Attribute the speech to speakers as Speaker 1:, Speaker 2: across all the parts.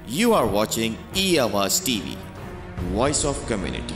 Speaker 1: You are watching E-Awaaz TV, Voice of Community.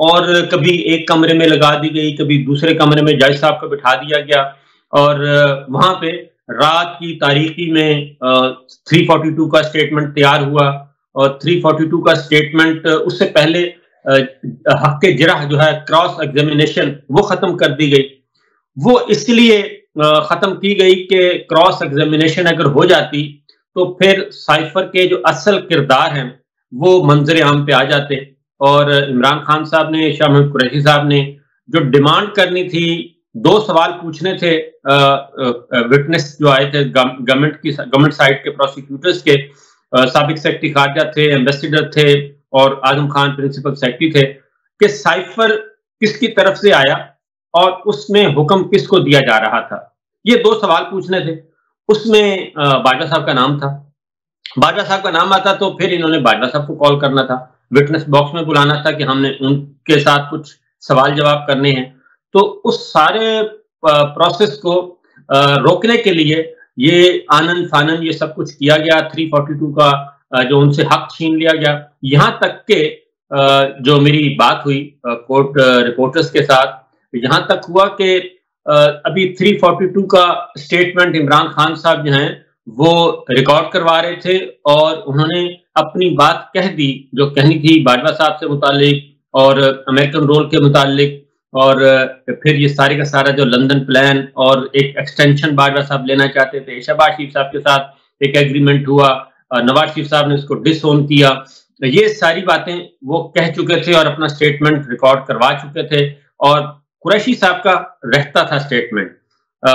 Speaker 2: اور کبھی ایک کمرے میں لگا دی گئی, کبھی دوسرے کمرے میں جج صاحب کو بٹھا دیا گیا, اور وہاں پہ رات کی تاریکی میں 342 کا اسٹیٹمنٹ تیار ہوا, اور 342 کا اسٹیٹمنٹ اس سے پہلے حق جرح جو ہے کراس ایگزامینیشن وہ ختم کر دی گئی. وہ اس لیے ختم کی گئی کہ کراس ایگزامینیشن اگر ہو جاتی تو پھر سائفر کے جو اصل کردار ہیں وہ منظر عام پہ آ جاتے, اور عمران خان صاحب نے, شاہ محمود قریشی صاحب نے جو ڈیمانڈ کرنی تھی, 2 سوال پوچھنے تھے وٹنس جو آئے تھے گورنمنٹ سائڈ کے پروسیکیوٹرز کے, سابق سیکرٹری خارجہ تھے, ایمبیسیڈر تھے, اور اعظم خان پرنسپل سیکرٹری تھے, کہ سائفر کس کی طرف سے آیا اور اس میں حکم کس کو دیا جا رہا تھا. یہ 2 سوال پوچھنے تھے. اس میں باجوہ صاحب کا نام تھا. باجوہ صاحب کا نام آتا تو پھر انہوں نے باجوہ صاحب کو کال کرنا تھا, وٹنس باکس میں بلانا تھا کہ ہم نے ان کے ساتھ کچھ سوال جواب کرنے ہیں. تو اس سارے پروسیس کو روکنے کے لیے یہ آنن فانن یہ سب کچھ کیا گیا, 342 کا جو ان سے حق چھین لیا گیا. یہاں تک کہ جو میری بات ہوئی کورٹ رپورٹرز کے ساتھ, یہاں تک ہوا کہ ابھی 342 کا اسٹیٹمنٹ عمران خان صاحب جو ہیں وہ ریکارڈ کروا رہے تھے, اور انہوں نے اپنی بات کہہ دی جو کہنی تھی باجوہ صاحب سے متعلق اور امریکن رول کے متعلق, اور پھر یہ سارے کا سارا جو لندن پلان اور ایک ایکسٹینشن باجوہ صاحب لینا چاہتے تھے. شہباز شریف صاحب کے ساتھ ایک ایگریمنٹ ہوا, نواز شریف صاحب نے اس کو ڈس اون کیا. یہ ساری باتیں وہ کہہ چکے تھے اور اپنا اسٹیٹمنٹ ریکارڈ کروا چکے تھے, اور قریشی صاحب کا رہتا تھا اسٹیٹمنٹ,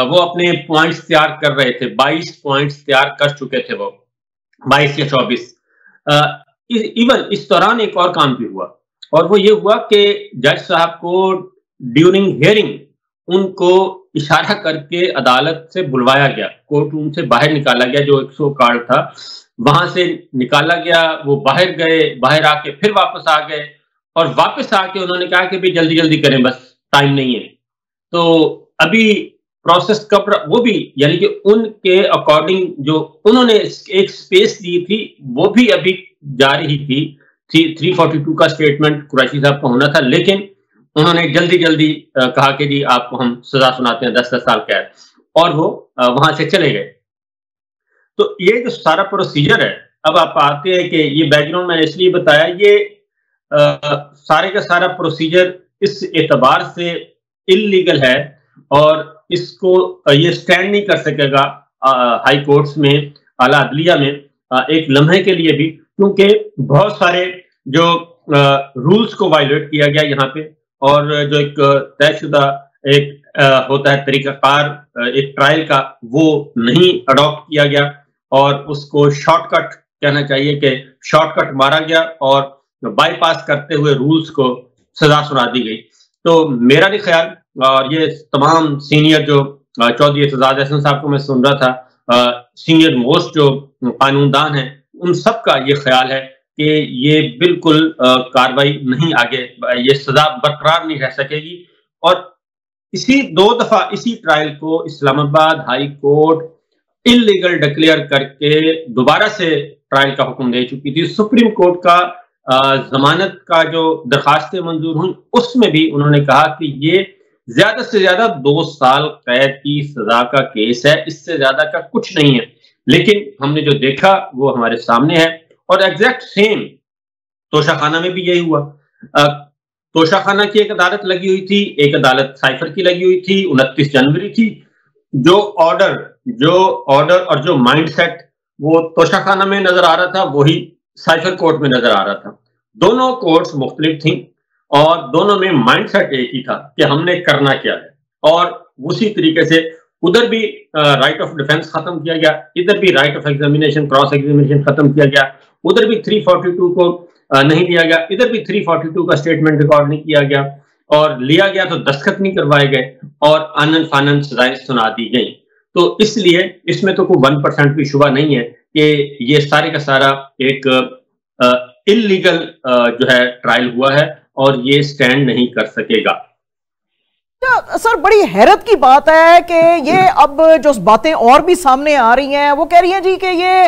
Speaker 2: وہ اپنے پوائنٹس تیار کر رہے تھے, 22 پوائنٹس تیار کر چکے تھے, وہ 22 یا 24. ایون اس دوران ایک اور کام بھی ہوا, اور وہ یہ ہوا کہ جج صاحب کو ڈیورنگ ہیئرنگ ان کو اشارہ کر کے عدالت سے بلوایا گیا, کورٹ روم سے باہر نکالا گیا, جو 100 کارڈ تھا وہاں سے نکالا گیا. وہ باہر گئے, باہر آ کے پھر واپس آ گئے, اور واپس آ کے انہوں نے کہا کہ بھی جلدی جلدی کریں, بس ٹائم نہیں ہے. تو ابھی پروسیس کب, وہ بھی یعنی کہ ان کے اکارڈنگ جو انہوں نے ایک سپیس دی تھی وہ بھی ابھی جاری ہی تھی. 342 کا اسٹیٹمنٹ قریشی صاحب کا ہونا تھا, لیکن انہوں نے جلدی جلدی کہا کہ جی آپ کو ہم سزا سناتے ہیں 10 سال قید, اور وہ وہاں سے چلے گئے. تو یہ جو سارا پروسیجر ہے, اب آپ آتے ہیں کہ یہ بیک گراؤنڈ میں نے اس لیے بتایا, یہ سارے کا سارا پروسیجر اس اعتبار سے انلیگل ہے, اور اس کو یہ سٹینڈ نہیں کر سکے گا ہائی کورٹس میں, اعلیٰ عدلیہ میں ایک لمحے کے لیے بھی, کیونکہ بہت سارے جو رولز کو وائلیٹ کیا گیا یہاں پہ, اور جو ایک طے شدہ ایک ہوتا ہے طریقہ کار ایک ٹرائل کا, وہ نہیں اڈاپٹ کیا گیا, اور اس کو شارٹ کٹ کہنا چاہیے کہ شارٹ کٹ مارا گیا, اور بائی پاس کرتے ہوئے رولز کو سزا سنا دی گئی. تو میرا بھی خیال, اور یہ تمام سینئر جو چودھری اعتزاز احسن صاحب کو میں سن رہا تھا, سینئر موسٹ جو قانون دان ہیں, ان سب کا یہ خیال ہے کہ یہ بالکل کاروائی نہیں آگے, یہ سزا برقرار نہیں رہ سکے گی. اور اسی 2 دفعہ اسی ٹرائل کو اسلام آباد ہائی کورٹ انلیگل ڈکلیئر کر کے دوبارہ سے ٹرائل کا حکم دے چکی تھی. سپریم کورٹ کا ضمانت کا جو درخواستیں منظور ہوئی, اس میں بھی انہوں نے کہا کہ یہ زیادہ سے زیادہ 2 سال قید کی سزا کا کیس ہے, اس سے زیادہ کا کچھ نہیں ہے. لیکن ہم نے جو دیکھا وہ ہمارے سامنے ہے, اور ایگزیکٹ سیم توشہ خانہ میں بھی یہی ہوا. توشہ خانہ کی ایک عدالت لگی ہوئی تھی, ایک عدالت سائفر کی لگی ہوئی تھی, 29 جنوری تھی. جو آرڈر اور جو مائنڈ سیٹ وہ توشہ خانہ میں نظر آ رہا تھا, وہی سائفر کورٹ میں نظر آ رہا تھا. دونوں کورٹس مختلف تھیں, اور دونوں میں مائنڈ سیٹ ایک ہی تھا کہ ہم نے کرنا کیا ہے. اور اسی طریقے سے ادھر بھی رائٹ آف ڈیفنس ختم کیا گیا, ادھر بھی right of examination cross examination ختم کیا گیا, ادھر بھی 342 کو نہیں دیا گیا, ادھر بھی 342 کا اسٹیٹمنٹ ریکارڈ نہیں کیا گیا, اور لیا گیا تو دستخط نہیں کروائے گئے, اور آنن فانن سزائیں سنا دی گئیں. تو اس لیے اس میں تو کوئی 1% بھی شبہ نہیں ہے کہ یہ سارے کا سارا ایک انلیگل جو ہے ٹرائل ہوا ہے, اور یہ سٹینڈ نہیں کر سکے گا.
Speaker 3: سر بڑی حیرت کی بات ہے کہ یہ اب جو باتیں اور بھی سامنے آ رہی ہیں, وہ کہہ رہی ہیں جی کہ یہ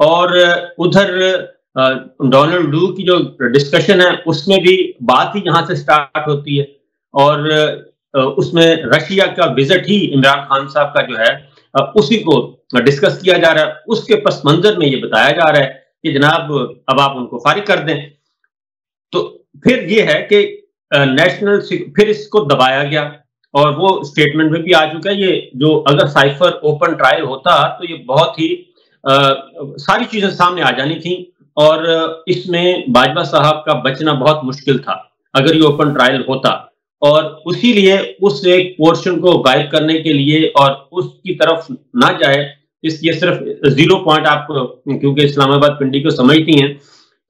Speaker 2: اور ادھر ڈونلڈ ڈو کی جو ڈسکشن ہے اس میں بھی بات ہی یہاں سے سٹارٹ ہوتی ہے، اور اس میں رشیا کا وزٹ ہی عمران خان صاحب کا جو ہے اسی کو ڈسکس کیا جا رہا ہے. اس کے پس منظر میں یہ بتایا جا رہا ہے کہ جناب اب آپ ان کو فارغ کر دیں. تو پھر یہ ہے کہ نیشنل پھر اس کو دبایا گیا، اور وہ اسٹیٹمنٹ میں بھی آ چکا ہے. یہ جو اگر سائفر اوپن ٹرائل ہوتا تو یہ بہت ہی ساری چیزیں سامنے آ جانی تھیں، اور اس میں باجوہ صاحب کا بچنا بہت مشکل تھا اگر یہ اوپن ٹرائل ہوتا. اور اسی لیے اس ایک پورشن کو غائب کرنے کے لیے اور اس کی طرف نہ جائے، یہ صرف 0 پوائنٹ، آپ کیونکہ اسلام آباد پنڈی کو سمجھتی ہیں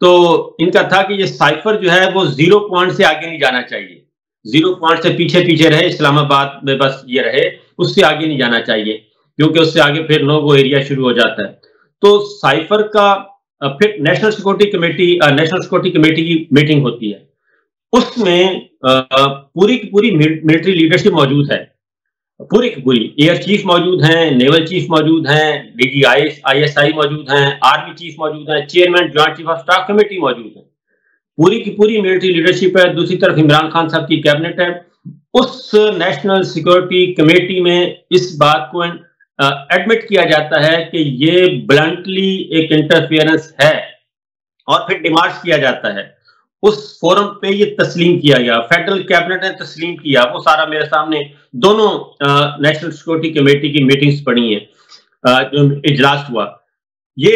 Speaker 2: تو ان کا تھا کہ یہ سائفر جو ہے وہ 0 پوائنٹ سے آگے نہیں جانا چاہیے، 0 پوائنٹ سے پیچھے رہے، اسلام آباد میں بس یہ رہے، اس سے آگے نہیں جانا چاہیے، کیونکہ اس سے آگے پھر نو گو ایریا شروع ہو جاتا ہے. تو سائفر کا پھر نیشنل سیکورٹی کمیٹی کی میٹنگ ہوتی ہے. اس میں پوری کی پوری ملٹری لیڈرشپ موجود ہے، پوری کی پوری. ایئر چیف موجود ہیں، نیول چیف موجود ہیں، D G I S I موجود ہیں، آرمی چیف موجود ہیں، chairman joint chief of staff committee موجود ہیں. پوری کی پوری ملٹری لیڈرشپ ہے. دوسری طرف عمران خان صاحب کی کیبنٹ ہے. اس نیشنل سیکورٹی کمیٹی میں اس بات کو ایڈمٹ کیا جاتا ہے کہ یہ بلنٹلی ایک انٹرفیئرنس ہے، اور پھر ڈیمارچ کیا جاتا ہے. اس فورم پہ یہ تسلیم کیا گیا، فیڈرل کیبنٹ نے تسلیم کیا. وہ سارا میرے سامنے دونوں نیشنل سیکورٹی کمیٹی کی میٹنگز پڑھی ہیں، جو اجلاس ہوا. یہ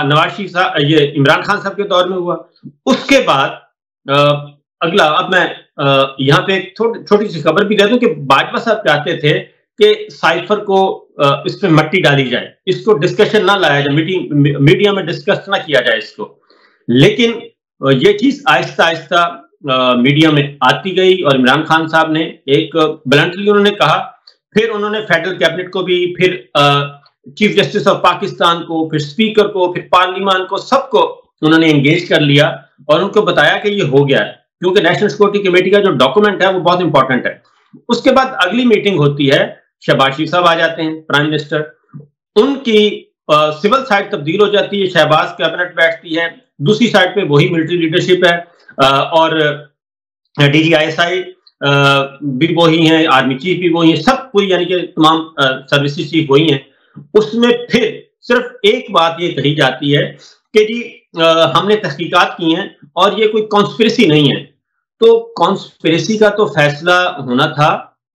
Speaker 2: نواز شریف صاحب، یہ عمران خان صاحب کے دور میں ہوا. اس کے بعد اگلا، اب میں یہاں پہ ایک چھوٹی سی خبر بھی دے دوں کہ باجوہ صاحب چاہتے تھے کہ سائفر کو اس پہ مٹی ڈالی جائے، اس کو ڈسکشن نہ لایا جائے، میڈیا میں ڈسکس نہ کیا جائے اس کو. لیکن یہ چیز آہستہ آہستہ میڈیا میں آتی گئی، اور عمران خان صاحب نے ایک بلنٹلی انہوں نے کہا. پھر انہوں نے فیڈرل کیبنٹ کو بھی، پھر چیف جسٹس آف پاکستان کو، پھر اسپیکر کو، پھر پارلیمان کو، سب کو انہوں نے انگیج کر لیا اور ان کو بتایا کہ یہ ہو گیا ہے، کیونکہ نیشنل سیکورٹی کمیٹی کا جو ڈاکومنٹ ہے وہ بہت امپورٹنٹ ہے. اس کے بعد اگلی میٹنگ ہوتی ہے، شہباز شریف صاحب آ جاتے ہیں، پرائم منسٹر. ان کی سول سائڈ تبدیل ہو جاتی ہے، شہباز کیبنٹ بیٹھتی ہے، دوسری سائڈ پہ وہی ملٹری لیڈرشپ ہے، اور D G I S I بھی وہی ہیں، آرمی چیف بھی وہی ہیں، سب پوری یعنی کہ تمام سروسز چیف وہی ہیں. اس میں پھر صرف ایک بات یہ کہی جاتی ہے کہ جی ہم نے تحقیقات کی ہیں اور یہ کوئی کانسپریسی نہیں ہے. تو کانسپریسی کا تو فیصلہ ہونا تھا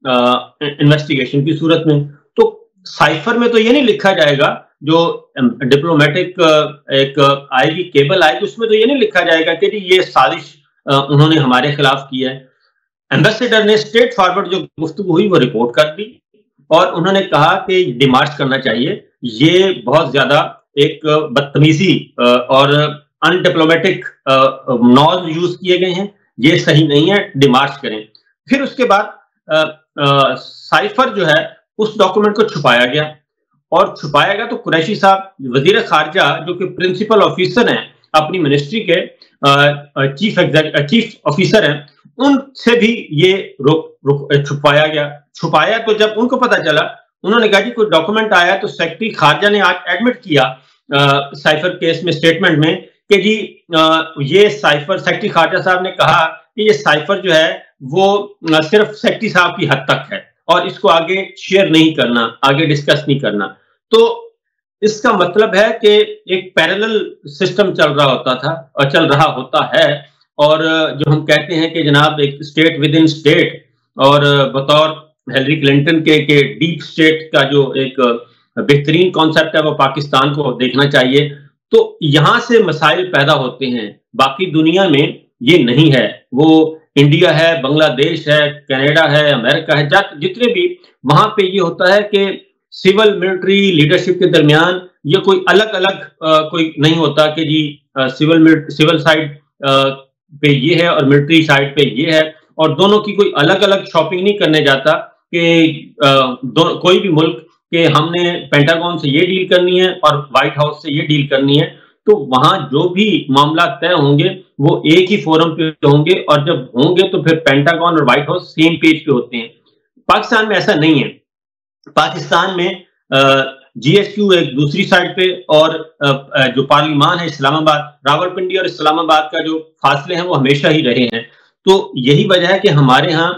Speaker 2: انویسٹیگیشن کی صورت میں. تو سائفر میں تو یہ نہیں لکھا جائے گا، جو ڈپلومیٹک ایک آئے گی، کیبل آئے گی، اس میں تو یہ نہیں لکھا جائے گا کہ جی یہ سازش انہوں نے ہمارے خلاف کی ہے. ایمبیسیڈر نے اسٹریٹ فارورڈ جو گفتگو ہوئی وہ رپورٹ کر دی، اور انہوں نے کہا کہ ڈیمارچ کرنا چاہیے، یہ بہت زیادہ ایک بدتمیزی اور ان ڈپلومیٹک ناز یوز کیے گئے ہیں، یہ صحیح نہیں ہے، ڈیمارچ کریں. پھر اس کے بعد سائفر جو ہے اس ڈاکومنٹ کو چھپایا گیا، اور چھپایا گیا تو قریشی صاحب وزیر خارجہ جو کہ پرنسپل آفیسر ہیں اپنی منسٹری کے، چیف آفیسر ہیں، ان سے بھی یہ چھپایا گیا. چھپایا تو جب ان کو پتا چلا، انہوں نے کہا جی کوئی ڈاکومنٹ آیا، تو سیکرٹری خارجہ نے آج ایڈمٹ کیا سائفر کیس میں اسٹیٹمنٹ میں کہ جی یہ سائفر، سیکرٹری خارجہ صاحب نے کہا کہ یہ سائفر جو ہے وہ صرف سیکرٹری صاحب کی حد تک ہے، اور اس کو آگے شیئر نہیں کرنا، آگے ڈسکس نہیں کرنا. تو اس کا مطلب ہے کہ ایک پیرلل سسٹم چل رہا ہوتا تھا اور چل رہا ہوتا ہے، اور جو ہم کہتے ہیں کہ جناب ایک اسٹیٹ ود ان اسٹیٹ، اور بطور ہیلری کلنٹن کے ڈیپ اسٹیٹ کا جو ایک بہترین کانسیپٹ ہے وہ پاکستان کو دیکھنا چاہیے. تو یہاں سے مسائل پیدا ہوتے ہیں، باقی دنیا میں یہ نہیں ہے. وہ انڈیا ہے، بنگلہ دیش ہے، کینیڈا ہے، امریکہ ہے، جتنے بھی وہاں پہ یہ ہوتا ہے کہ سول ملٹری لیڈرشپ کے درمیان یہ کوئی الگ الگ کوئی نہیں ہوتا کہ جی سول سائڈ پہ یہ ہے اور ملٹری سائڈ پہ یہ ہے، اور دونوں کی کوئی الگ الگ شاپنگ نہیں کرنے جاتا کہ کوئی بھی ملک کہ ہم نے پینٹاگون سے یہ ڈیل کرنی ہے اور وائٹ ہاؤس سے یہ ڈیل کرنی ہے. تو وہاں جو بھی معاملات طے ہوں گے وہ ایک ہی فورم پہ ہوں گے، اور جب ہوں گے تو پھر پینٹاگون اور وائٹ ہاؤس سیم پیج پہ ہوتے ہیں. پاکستان میں ایسا نہیں ہے. پاکستان میں GSQ ایک دوسری سائڈ پہ، اور جو پارلیمان ہے اسلام آباد، راولپنڈی اور اسلام آباد کا جو فاصلے ہیں وہ ہمیشہ ہی رہے ہیں. تو یہی وجہ ہے کہ ہمارے ہاں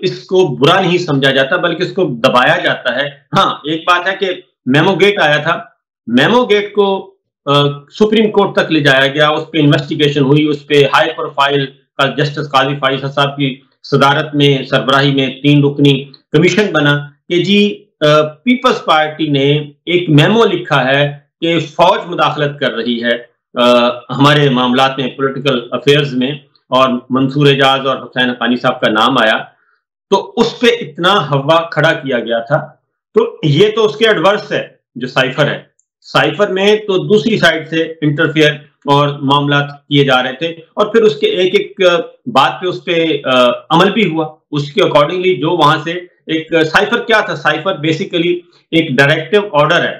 Speaker 2: اس کو برا نہیں سمجھا جاتا بلکہ اس کو دبایا جاتا ہے. ہاں ایک بات ہے کہ میمو گیٹ آیا تھا، میمو گیٹ کو سپریم کورٹ تک لے جایا گیا، اس پہ انویسٹیگیشن ہوئی، اس پہ ہائی پروفائل جسٹس قاضی فائز صاحب کی صدارت میں سربراہی میں 3 رکنی کمیشن بنا کہ جی پیپلز پارٹی نے ایک میمو لکھا ہے کہ فوج مداخلت کر رہی ہے ہمارے معاملات میں، پولیٹیکل افیئرز میں، اور منصور اعجاز اور حسین حقانی صاحب کا نام آیا. تو اس پہ اتنا ہوا کھڑا کیا گیا تھا. تو یہ تو اس کے ایڈورس ہے جو سائفر ہے. سائفر میں تو دوسری سائڈ سے انٹرفیئر اور معاملات کیے جا رہے تھے، اور پھر اس کے ایک ایک بات پہ اس پہ عمل بھی ہوا. اس کے اکارڈنگلی جو وہاں سے ایک سائفر کیا تھا، سائفر بیسیکلی ایک ڈائریکٹو آرڈر ہے.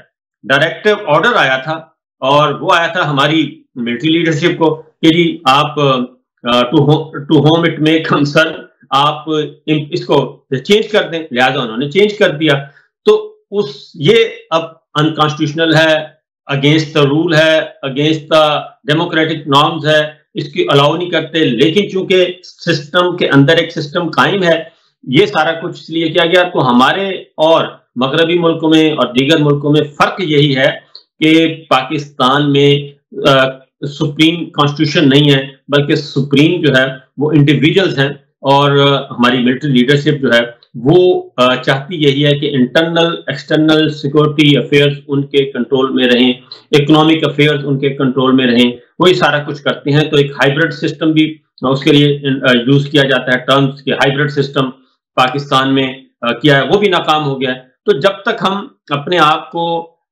Speaker 2: ڈائریکٹو آرڈر آیا تھا، اور وہ آیا تھا ہماری ملٹری لیڈرشپ کو کہ جی آپ ٹو ہوم اٹ میں کنسرن، آپ اس کو چینج کر دیں. لہٰذا انہوں نے چینج کر دیا. تو یہ اب انکانسٹیٹیوشنل ہے، اگینسٹ دا رول ہے، اگینسٹ دا ڈیموکریٹک نارمز ہے، اس کی الاؤ نہیں کرتے. لیکن چونکہ سسٹم کے اندر ایک سسٹم قائم ہے، یہ سارا کچھ اس لیے کیا گیا. تو ہمارے اور مغربی ملکوں میں اور دیگر ملکوں میں فرق یہی ہے کہ پاکستان میں سپریم کانسٹیٹیوشن نہیں ہے بلکہ سپریم جو ہے وہ انڈیویجولز ہیں. اور ہماری ملٹری لیڈرشپ جو ہے وہ چاہتی یہی ہے کہ انٹرنل ایکسٹرنل سیکورٹی افیئرز ان کے کنٹرول میں رہیں، اکنامک افیئرز ان کے کنٹرول میں رہیں، وہی سارا کچھ کرتے ہیں. تو ایک ہائیبرڈ سسٹم بھی اس کے لیے یوز کیا جاتا ہے، ٹرمز کے ہائیبرڈ سسٹم پاکستان میں کیا ہے، وہ بھی ناکام ہو گیا ہے. تو جب تک ہم اپنے آپ کو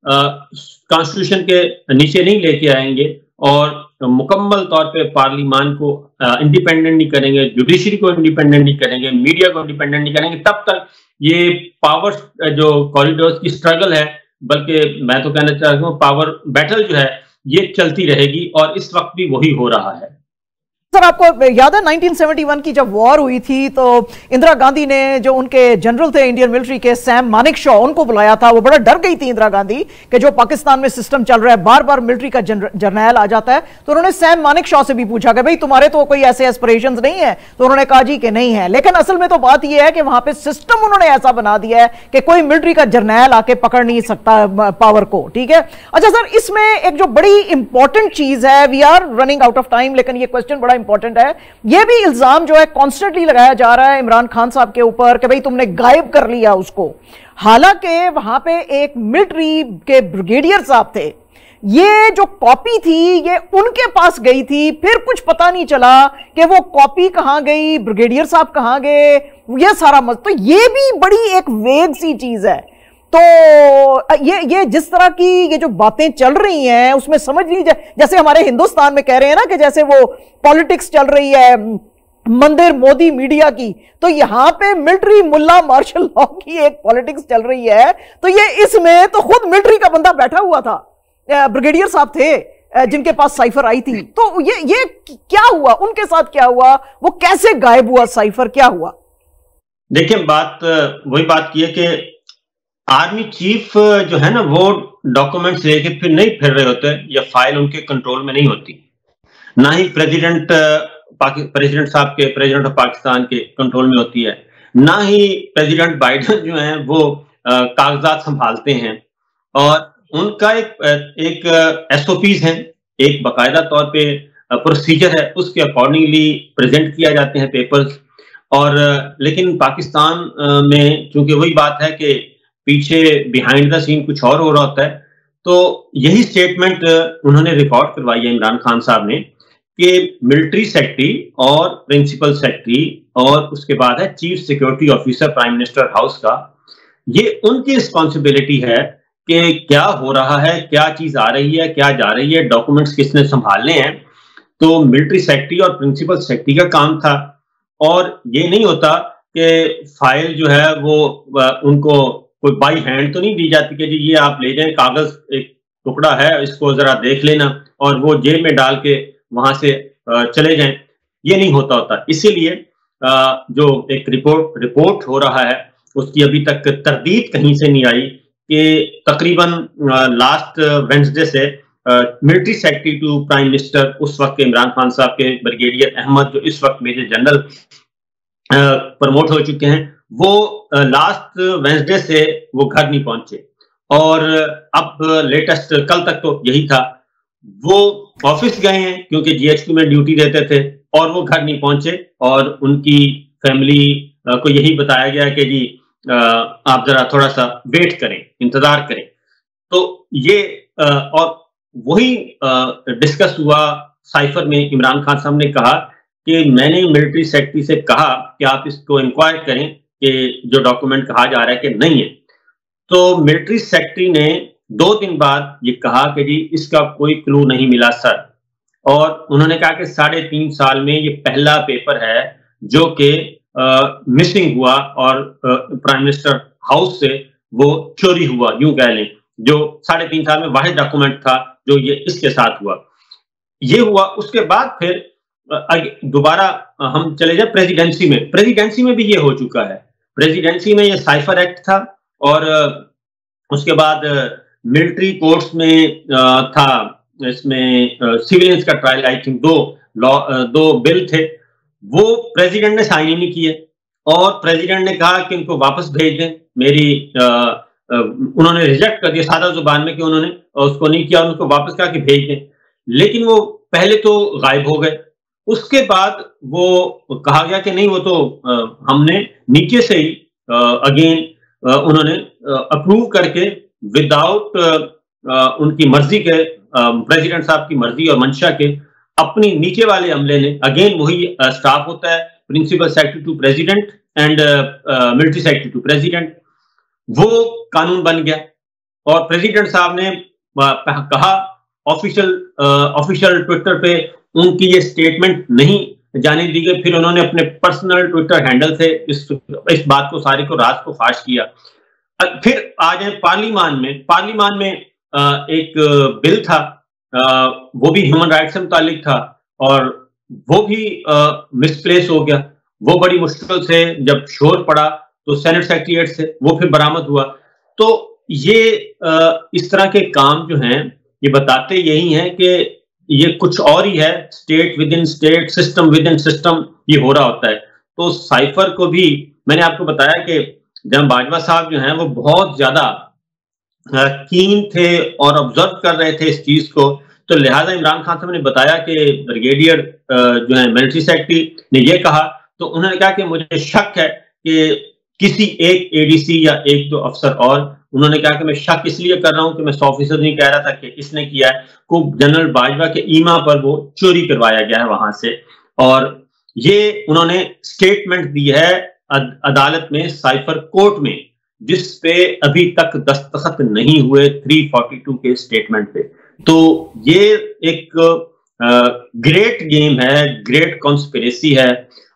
Speaker 2: کانسٹیٹیوشن کے نیچے نہیں لے کے آئیں گے اور مکمل طور پہ پارلیمان کو انڈیپینڈنٹ نہیں کریں گے، جوڈیشری کو انڈیپینڈنٹ نہیں کریں گے، میڈیا کو انڈیپینڈنٹ نہیں کریں گے، تب تک یہ پاور جو کوریڈورز کی سٹرگل ہے، بلکہ میں تو کہنا چاہتا ہوں پاور بیٹل جو ہے یہ چلتی رہے گی، اور اس وقت بھی وہی ہو رہا ہے.
Speaker 3: سر آپ کو یاد ہے 1971 کی جب وار ہوئی تھی تو اندرا گاندھی نے جو ان کے جنرل تھے انڈین ملٹری کے سیم مانک شا، ان کو بلایا تھا. وہ بڑا ڈر گئی تھی اندرا گاندھی کہ جو پاکستان میں سسٹم چل رہا ہے بار بار ملٹری کا جرنیل آ جاتا ہے. تو انہوں نے سیم مانک شا سے بھی پوچھا کہ بھئی تمہارے تو کوئی ایسے ایسپریشنز نہیں ہیں؟ تو انہوں نے کہا جی کہ نہیں ہے. لیکن اصل میں تو بات یہ ہے کہ وہاں پہ سسٹم انہوں نے ایسا بنا دیا ہے کہ کوئی ملٹری کا جرنیل آ کے پکڑ نہیں سکتا پاور کو. ٹھیک ہے. اچھا سر، اس میں ایک جو بڑی امپورٹنٹ چیز ہے، we are running out of time, لیکن یہ کوسچن بڑا امپورٹنٹ ہے. یہ بھی الزام جو ہے کانسٹنٹلی لگایا جا رہا ہے عمران خان صاحب کے اوپر کہ بھئی تم نے غائب کر لیا اس کو. حالانکہ وہاں پہ ایک ملٹری کے بریگیڈیئر صاحب تھے، یہ جو کاپی تھی یہ ان کے پاس گئی تھی، پھر کچھ پتہ نہیں چلا کہ وہ کاپی کہاں گئی، بریگیڈیئر صاحب کہاں گئے، یہ سارا تو یہ بھی بڑی ایک ویگ سی چیز ہے. تو یہ جس طرح کی یہ جو باتیں چل رہی ہیں اس میں سمجھ نہیں جیسے ہمارے ہندوستان میں کہہ رہے ہیں نا کہ جیسے وہ پالیٹکس چل رہی ہے مندر مودی میڈیا کی، تو یہاں پہ ملٹری ملا مارشل لا کی ایک پالیٹکس چل رہی ہے. تو یہ اس میں تو خود ملٹری کا بندہ بیٹھا ہوا تھا، بریگیڈیئر صاحب تھے جن کے پاس سائفر آئی تھی. تو یہ کیا ہوا ان کے ساتھ، کیا ہوا، وہ کیسے غائب ہوا سائفر، کیا ہوا؟
Speaker 2: دیکھیں بات وہی بات کی ہے کہ آرمی چیف جو ہے نا وہ ڈاکومنٹس لے کے پھر نہیں پھر رہے ہوتے، یا فائل ان کے کنٹرول میں نہیں ہوتی، نہ ہی پریزیڈنٹ صاحب کے، پریزیڈنٹ آف پاکستان کے کنٹرول میں ہوتی ہے، نہ ہی پریزیڈنٹ بائیڈن جو ہیں وہ کاغذات سنبھالتے ہیں. اور ان کا ایک SOPs ہیں، ایک باقاعدہ طور پہ پروسیجر ہے، اس کے اکارڈنگلی پریزنٹ کیا جاتے ہیں پیپرز. اور لیکن پاکستان میں چونکہ وہی بات ہے کہ پیچھے بیہائنڈ دا سین کچھ اور ہو رہا ہوتا ہے. تو یہی سٹیٹمنٹ انہوں نے ریکارڈ کروائی ہے عمران خان صاحب نے کہ ملٹری سیکرٹری اور پرنسپل سیکرٹری اور اس کے بعد ہے chief security officer prime minister house کا، یہ ان کی رسپانسبلٹی ہے کہ کیا ہو رہا ہے، کیا چیز آ رہی ہے، کیا جا رہی ہے، ڈاکومنٹس کس نے سنبھالنے ہیں. تو ملٹری سیکرٹری اور پرنسپل سیکرٹری کا کام تھا. اور یہ نہیں ہوتا کہ فائل جو ہے وہ ان کو کوئی بائی ہینڈ تو نہیں دی جاتی کہ جی یہ آپ لے جائیں، کاغذ ایک ٹکڑا ہے اس کو ذرا دیکھ لینا اور وہ جیب میں ڈال کے وہاں سے چلے جائیں. یہ نہیں ہوتا. اسی لیے جو ایک رپورٹ ہو رہا ہے اس کی ابھی تک تردید کہیں سے نہیں آئی کہ تقریباً لاسٹ وینسڈے سے military secretary to prime minister اس وقت کے عمران خان صاحب کے بریگیڈیئر احمد جو اس وقت میجر جنرل پروموٹ ہو چکے ہیں، وہ لاسٹ وینسڈے سے وہ گھر نہیں پہنچے، اور اب لیٹسٹ کل تک تو یہی تھا، وہ آفس گئے ہیں کیونکہ جی ایچ کیو میں ڈیوٹی دیتے تھے اور وہ گھر نہیں پہنچے، اور ان کی فیملی کو یہی بتایا گیا کہ جی آپ ذرا تھوڑا سا ویٹ کریں، انتظار کریں. تو یہ اور وہی ڈسکس ہوا سائفر میں. عمران خان صاحب نے کہا کہ میں نے ملٹری سیکرٹری سے کہا کہ آپ اس کو انکوائر کریں کہ جو ڈاکومنٹ کہا جا رہا ہے کہ نہیں ہے. تو ملٹری سیکرٹری نے 2 دن بعد یہ کہا کہ جی اس کا کوئی کلو نہیں ملا سر، اور انہوں نے کہا کہ 3.5 سال میں یہ پہلا پیپر ہے جو کہ مسنگ ہوا اور پرائم منسٹر ہاؤس سے وہ چوری ہوا، یوں کہہ لیں، جو 3.5 سال میں واحد ڈاکومنٹ تھا جو یہ اس کے ساتھ ہوا. یہ ہوا. اس کے بعد پھر دوبارہ ہم چلے جائیں پریزیڈنسی میں بھی یہ ہو چکا ہے. پریزیڈنسی میں یہ سائفر ایکٹ تھا، اور اس کے بعد ملٹری کورٹس میں تھا، اس میں سیولینس کا ٹرائل، آئی تھنک 2 بل تھے، وہ پریزیڈنٹ نے سائن ہی نہیں کیے، اور پریزیڈنٹ نے کہا کہ ان کو واپس بھیج دیں. انہوں نے ریجیکٹ کر دیا سادہ زبان میں کہ انہوں نے اس کو نہیں کیا، ان کو واپس کہا کہ بھیج دیں. لیکن وہ پہلے تو غائب ہو گئے. اس کے بعد وہ کہا گیا کہ نہیں، وہ تو ہم نے نیچے سے ہی اگین انہوں نے اپروو کر کے وداؤٹ ان کی مرضی کے، پریزیڈنٹ صاحب کی مرضی اور منشا کے، اپنی نیچے والے عملے نے، اگین وہی سٹاف ہوتا ہے principal secretary to president and military secretary to president, وہ قانون بن گیا. اور پریزیڈنٹ صاحب نے کہا آفیشیل ٹویٹر پہ ان کی یہ سٹیٹمنٹ نہیں جانے دی گئی. پھر انہوں نے اپنے پرسنل ٹویٹر ہینڈل سے اس بات کو ساری کو راز کو فاش کیا. پھر آ جائیں پارلیمان میں ایک بل تھا، وہ بھی ہیومن رائٹ سے متعلق تھا، اور وہ بھی مس پلیس ہو گیا. وہ بڑی مشکل سے جب شور پڑا تو سینٹ سیکریٹریٹ سے وہ پھر برآمد ہوا. تو یہ اس طرح کے کام جو ہیں یہ بتاتے یہی ہیں کہ یہ کچھ اور ہی ہے، state with in state, system with in system یہ ہو رہا ہوتا ہے. تو سائفر کو بھی میں نے آپ کو بتایا کہ جناب باجوہ صاحب جو ہیں وہ بہت زیادہ کین تھے اور آبزرو کر رہے تھے اس چیز کو. تو لہٰذا عمران خان صاحب نے بتایا کہ بریگیڈیئر جو ہے ملٹری سیکرٹری نے یہ کہا، تو انہوں نے کہا کہ مجھے شک ہے کہ کسی ایک اے ڈی سی یا 1-2 افسر، اور انہوں نے کہا کہ میں شک اس لیے کر رہا ہوں کہ میں 100% نہیں کہہ رہا تھا کہ اس نے کیا ہے، کو جنرل باجوہ کے ایما پر وہ چوری کروایا گیا ہے وہاں سے. اور یہ انہوں نے سٹیٹمنٹ دی ہے عدالت میں سائفر کورٹ میں، جس پہ ابھی تک دستخط نہیں ہوئے 342 کے سٹیٹمنٹ پہ. تو یہ ایک گریٹ گیم ہے، گریٹ کانسپریسی ہے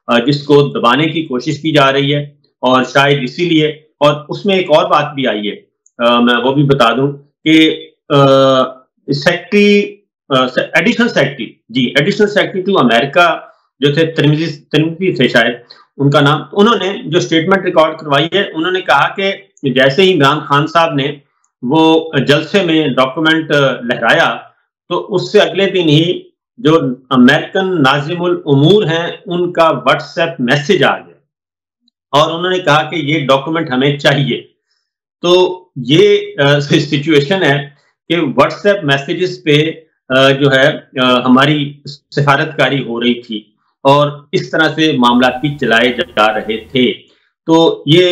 Speaker 2: جس کو دبانے کی کوشش کی جا رہی ہے. اور شاید اسی لیے، اور اس میں ایک اور بات بھی آئی ہے، میں وہ بھی بتا دوں کہ ایڈیشنل سیکرٹری ٹو امریکہ جو تھے ترمیزی تھے شاید ان کا نام، انہوں نے جو سٹیٹمنٹ ریکارڈ کروائی ہے، انہوں نے کہا کہ جیسے ہی عمران خان صاحب نے وہ جلسے میں ڈاکومنٹ لہرایا تو اس سے اگلے دن ہی جو امریکن ناظم الامور ہیں ان کا واٹس ایپ میسج آ گیا، اور انہوں نے کہا کہ یہ ڈاکومنٹ ہمیں چاہیے. تو یہ سچویشن ہے کہ واٹس ایپ میسیجز پہ جو ہے ہماری سفارتکاری ہو رہی تھی، اور اس طرح سے معاملات بھی چلائے جا رہے تھے. تو یہ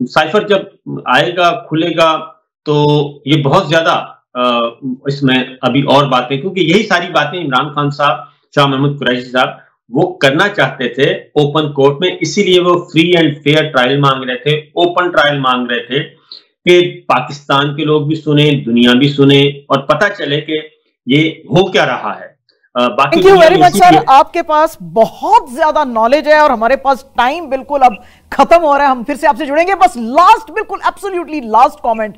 Speaker 2: سائفر جب آئے گا، کھلے گا، تو یہ بہت زیادہ اس میں ابھی اور باتیں، کیونکہ یہی ساری باتیں عمران خان صاحب، شاہ محمود قریشی صاحب وہ کرنا چاہتے تھے اوپن کورٹ میں. اسی لیے وہ فری اینڈ فیئر ٹرائل مانگ رہے تھے، اوپن ٹرائل مانگ رہے تھے کہ پاکستان کے لوگ بھی سنیں، دنیا بھی سنیں، اور پتہ چلے کہ یہ ہو کیا رہا ہے.
Speaker 3: تھینک یو ویری مچ سر، آپ کے پاس بہت زیادہ نالج ہے اور ہمارے پاس ٹائم بالکل اب ختم ہو رہا ہے. ہم پھر سے آپ سے جڑیں گے. بس لاسٹ، بالکل ایبسلیوٹلی لاسٹ کامنٹ،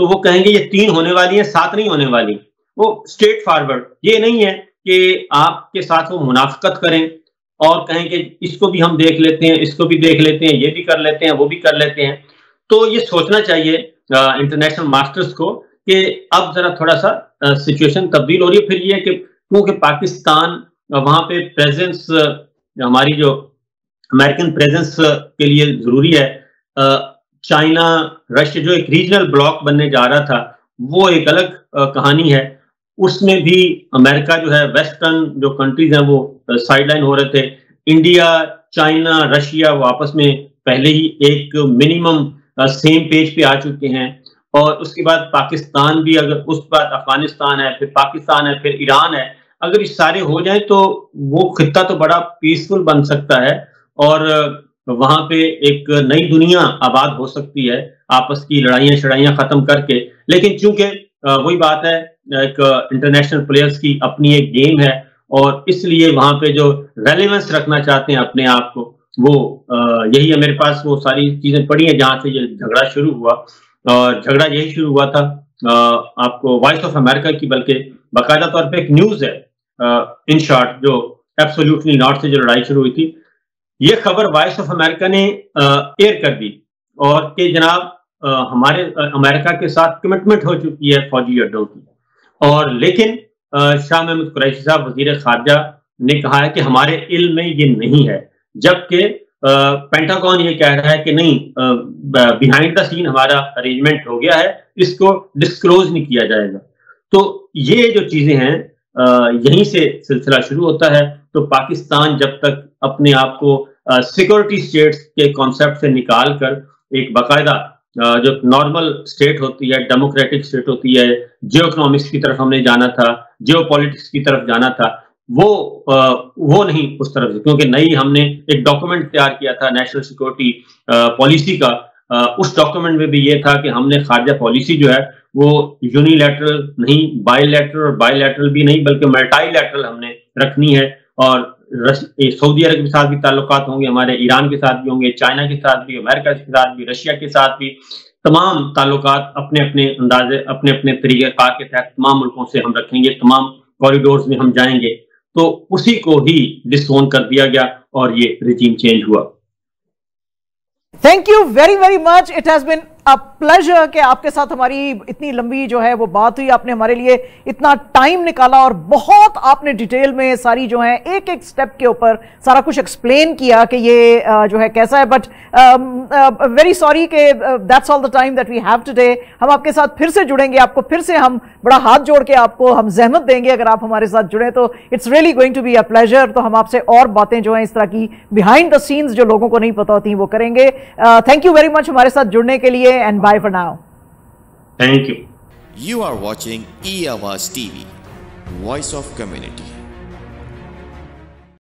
Speaker 2: تو وہ کہیں گے یہ 3 ہونے والی ہیں، 7 نہیں ہونے والی. وہ اسٹریٹ فارورڈ، یہ نہیں ہے کہ آپ کے ساتھ وہ منافقت کریں اور کہیں کہ اس کو بھی ہم دیکھ لیتے ہیں، اس کو بھی دیکھ لیتے ہیں، یہ بھی کر لیتے ہیں، وہ بھی کر لیتے ہیں. تو یہ سوچنا چاہیے انٹرنیشنل ماسٹرز کو کہ اب ذرا تھوڑا سا سچویشن تبدیل ہو رہی ہے. پھر یہ کہ کیونکہ پاکستان وہاں پہ پریزنس، ہماری جو امریکن پریزنس کے لیے ضروری ہے. چائنا، رشیا جو ایک ریجنل بلاک بننے جا رہا تھا وہ ایک الگ کہانی ہے. اس میں بھی امریکہ جو ہے، ویسٹرن جو کنٹریز ہیں وہ سائڈ لائن ہو رہے تھے. انڈیا، چائنا، رشیا وہ آپس میں پہلے ہی ایک منیمم سیم پیج پہ آ چکے ہیں. اور اس کے بعد پاکستان بھی، اگر اس کے بعد افغانستان ہے، پھر پاکستان ہے، پھر ایران ہے. اگر یہ سارے ہو جائیں تو وہ خطہ تو بڑا پیسفل بن سکتا ہے اور وہاں پہ ایک نئی دنیا آباد ہو سکتی ہے آپس کی لڑائیاں شڑائیاں ختم کر کے. لیکن چونکہ وہی بات ہے، ایک انٹرنیشنل پلیئرز کی اپنی ایک گیم ہے اور اس لیے وہاں پہ جو ریلیونس رکھنا چاہتے ہیں اپنے آپ کو، وہ یہی ہے. میرے پاس وہ ساری چیزیں پڑھی ہیں جہاں سے یہ جھگڑا شروع ہوا. اور جھگڑا یہی شروع ہوا تھا، آپ کو وائس آف امریکہ کی بلکہ باقاعدہ طور پہ ایک نیوز ہے ان شارٹ، جو ایبسولوٹلی ناٹ سے جو لڑائی شروع ہوئی تھی، یہ خبر وائس آف امریکہ نے ایئر کر دی اور کہ جناب ہمارے امریکہ کے ساتھ کمٹمنٹ ہو چکی ہے فوجی اڈوں کی. اور لیکن شاہ محمود قریشی صاحب وزیر خارجہ نے کہا ہے کہ ہمارے علم میں یہ نہیں ہے، جبکہ پینٹاگون یہ کہہ رہا ہے کہ نہیں، بیہائنڈ دا سین ہمارا ارینجمنٹ ہو گیا ہے، اس کو ڈسکلوز نہیں کیا جائے گا. تو یہ جو چیزیں ہیں یہیں سے سلسلہ شروع ہوتا ہے. تو پاکستان جب تک اپنے آپ کو سیکورٹی اسٹیٹس کے کانسیپٹ سے نکال کر ایک باقاعدہ جو نارمل اسٹیٹ ہوتی ہے، ڈیموکریٹک اسٹیٹ ہوتی ہے، جیو اکنامکس کی طرف ہم نے جانا تھا، جیو پالیٹکس کی طرف جانا تھا، وہ نہیں اس طرف سے. کیونکہ نئی ہم نے ایک ڈاکومنٹ تیار کیا تھا نیشنل سیکورٹی پالیسی کا. اس ڈاکومنٹ میں بھی یہ تھا کہ ہم نے خارجہ پالیسی جو ہے وہ یونی لیٹرل نہیں، بائی لیٹرل، اور بائی لیٹرل بھی نہیں بلکہ ملٹائی لیٹرل ہم نے رکھنی ہے. اور سعودی عرب کے ساتھ بھی تعلقات ہوں گے ہمارے، ایران کے ساتھ بھی ہوں گے، چائنا کے ساتھ بھی، امریکہ کے ساتھ بھی، رشیا کے ساتھ بھی. تمام تعلقات اپنے اپنے اندازے، اپنے اپنے طریقہ کار کے تحت تمام ملکوں سے ہم رکھیں گے، تمام کوریڈورز میں ہم جائیں گے. تو اسی کو ہی ڈس اون کر دیا گیا اور یہ رجیم چینج ہوا.
Speaker 3: Thank you very very much. It has been pleasure کہ آپ کے ساتھ ہماری اتنی لمبی جو ہے وہ بات ہوئی. آپ نے ہمارے لیے اتنا ٹائم نکالا اور بہت آپ نے ڈیٹیل میں ساری جو ہیں ایک ایک سٹیپ کے اوپر سارا کچھ ایکسپلین کیا کہ یہ جو ہے کیسا ہے. بٹ ویری سوری کہ that's all the time that we have today. ہم آپ کے ساتھ پھر سے جڑیں گے، آپ کو پھر سے ہم بڑا ہاتھ جوڑ کے آپ کو ہم زحمت دیں گے اگر آپ ہمارے ساتھ جڑیں تو it's really going to be a pleasure. تو ہم آپ سے اور باتیں جو ہیں اس طرح کی بیہائنڈ دا سینز جو لوگوں کو نہیں پتا ہوتی وہ کریں گے. تھینک یو ویری مچ ہمارے ساتھ جڑنے کے لیے and bye for now.
Speaker 2: Thank you.
Speaker 1: You are watching E-Awaaz TV, Voice of Community.